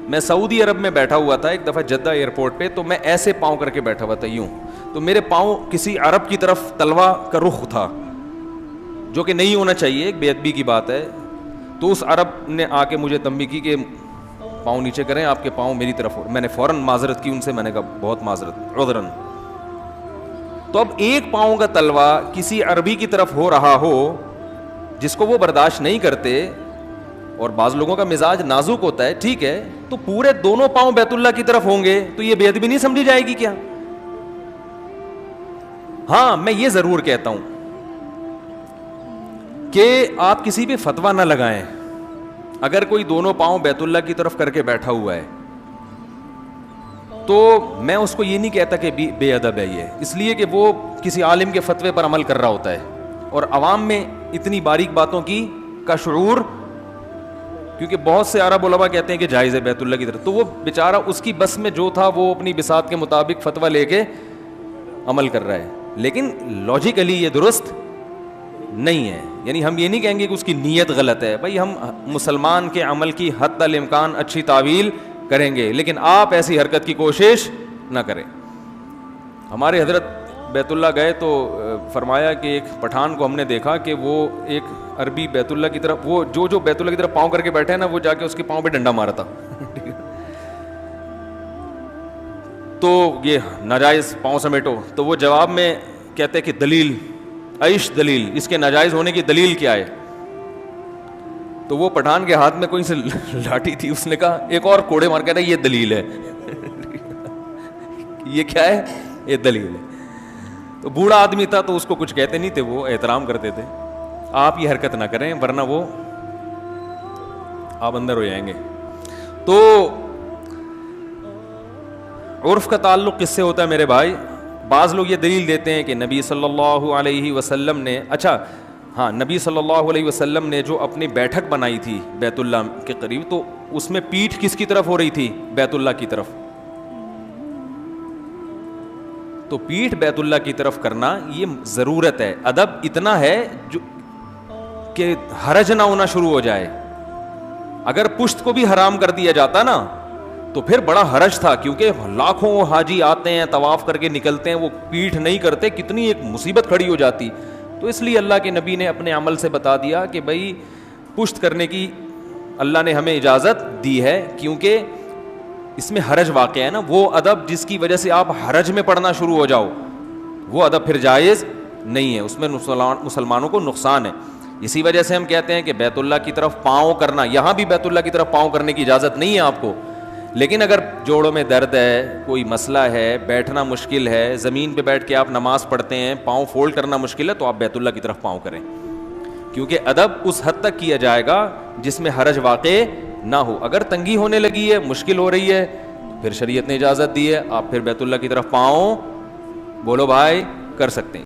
میں سعودی عرب میں بیٹھا ہوا تھا ایک دفعہ جدہ ایئرپورٹ پہ, تو میں ایسے پاؤں کر کے بیٹھا ہوا تھا یوں, تو میرے پاؤں کسی عرب کی طرف تلوا کا رخ تھا, جو کہ نہیں ہونا چاہیے, ایک بے ادبی کی بات ہے. تو اس عرب نے آ کے مجھے تنبیہ کی کہ پاؤں نیچے کریں, آپ کے پاؤں میری طرف ہو. میں نے فوراً معذرت کی ان سے, میں نے کہا بہت معذرت, عذراً. تو اب ایک پاؤں کا تلوا کسی عربی کی طرف ہو رہا ہو جس کو وہ برداشت نہیں کرتے, اور بعض لوگوں کا مزاج نازک ہوتا ہے, ٹھیک ہے, تو پورے دونوں پاؤں بیت اللہ کی طرف ہوں گے تو یہ بے ادبی نہیں سمجھی جائے گی کیا؟ ہاں میں یہ ضرور کہتا ہوں کہ آپ کسی پہ فتویٰ نہ لگائیں. اگر کوئی دونوں پاؤں بیت اللہ کی طرف کر کے بیٹھا ہوا ہے تو میں اس کو یہ نہیں کہتا کہ بے ادب ہے یہ, اس لیے کہ وہ کسی عالم کے فتوے پر عمل کر رہا ہوتا ہے, اور عوام میں اتنی باریک باتوں کا شعور, کیونکہ بہت سے عرب علماء کہتے ہیں کہ جائز ہے بیت اللہ کی طرف, تو وہ بیچارہ اس کی بس میں جو تھا وہ اپنی بساط کے مطابق فتویٰ لے کے عمل کر رہا ہے, لیکن لاجیکلی یہ درست نہیں ہے. یعنی ہم یہ نہیں کہیں گے کہ اس کی نیت غلط ہے, بھائی ہم مسلمان کے عمل کی حد الامکان اچھی تعویل کریں گے, لیکن آپ ایسی حرکت کی کوشش نہ کریں. ہمارے حضرت بیت اللہ گئے تو فرمایا کہ ایک پٹھان کو ہم نے دیکھا کہ وہ ایک عربی بیت اللہ کی طرف, وہ جو بیت اللہ کی طرف پاؤں کر کے بیٹھے ہیں نا, وہ جا کے اس کے پاؤں پہ ڈنڈا مارا تھا. تو یہ ناجائز پاؤں سمیٹو, تو وہ جواب میں کہتے کہ دلیل عیش دلیل, اس کے ناجائز ہونے کی دلیل کیا ہے؟ تو وہ پٹھان کے ہاتھ میں کوئی سے لاٹھی تھی, اس نے کہا ایک اور کوڑے مار کے, یہ دلیل ہے. یہ کیا ہے؟ یہ دلیل ہے. تو بوڑھا آدمی تھا تو اس کو کچھ کہتے نہیں تھے, وہ احترام کرتے تھے. آپ یہ حرکت نہ کریں ورنہ وہ آپ اندر ہو جائیں گے. تو عرف کا تعلق کس سے ہوتا ہے میرے بھائی؟ بعض لوگ یہ دلیل دیتے ہیں کہ نبی صلی اللہ علیہ وسلم نے, اچھا ہاں, نبی صلی اللہ علیہ وسلم نے جو اپنی بیٹھک بنائی تھی بیت اللہ کے قریب, تو اس میں پیٹھ کس کی طرف ہو رہی تھی؟ بیت اللہ کی طرف. تو پیٹھ بیت اللہ کی طرف کرنا یہ ضرورت ہے, ادب اتنا ہے جو کہ حرج نہ ہونا شروع ہو جائے. اگر پشت کو بھی حرام کر دیا جاتا نا تو پھر بڑا حرج تھا, کیونکہ لاکھوں حاجی آتے ہیں طواف کر کے نکلتے ہیں, وہ پیٹھ نہیں کرتے, کتنی ایک مصیبت کھڑی ہو جاتی. تو اس لیے اللہ کے نبی نے اپنے عمل سے بتا دیا کہ بھائی پشت کرنے کی اللہ نے ہمیں اجازت دی ہے, کیونکہ اس میں حرج واقع ہے نا. وہ ادب جس کی وجہ سے آپ حرج میں پڑھنا شروع ہو جاؤ, وہ ادب پھر جائز نہیں ہے, اس میں مسلمانوں کو نقصان ہے. اسی وجہ سے ہم کہتے ہیں کہ بیت اللہ کی طرف پاؤں کرنا, یہاں بھی بیت اللہ کی طرف پاؤں کرنے کی اجازت نہیں ہے آپ کو, لیکن اگر جوڑوں میں درد ہے, کوئی مسئلہ ہے, بیٹھنا مشکل ہے, زمین پہ بیٹھ کے آپ نماز پڑھتے ہیں, پاؤں فولڈ کرنا مشکل ہے, تو آپ بیت اللہ کی طرف پاؤں کریں, کیونکہ ادب اس حد تک کیا جائے گا جس میں حرج واقع نہ ہو. اگر تنگی ہونے لگی ہے, مشکل ہو رہی ہے, پھر شریعت نے اجازت دی ہے, آپ پھر بیت اللہ کی طرف پاؤں بولو بھائی کر سکتے ہیں.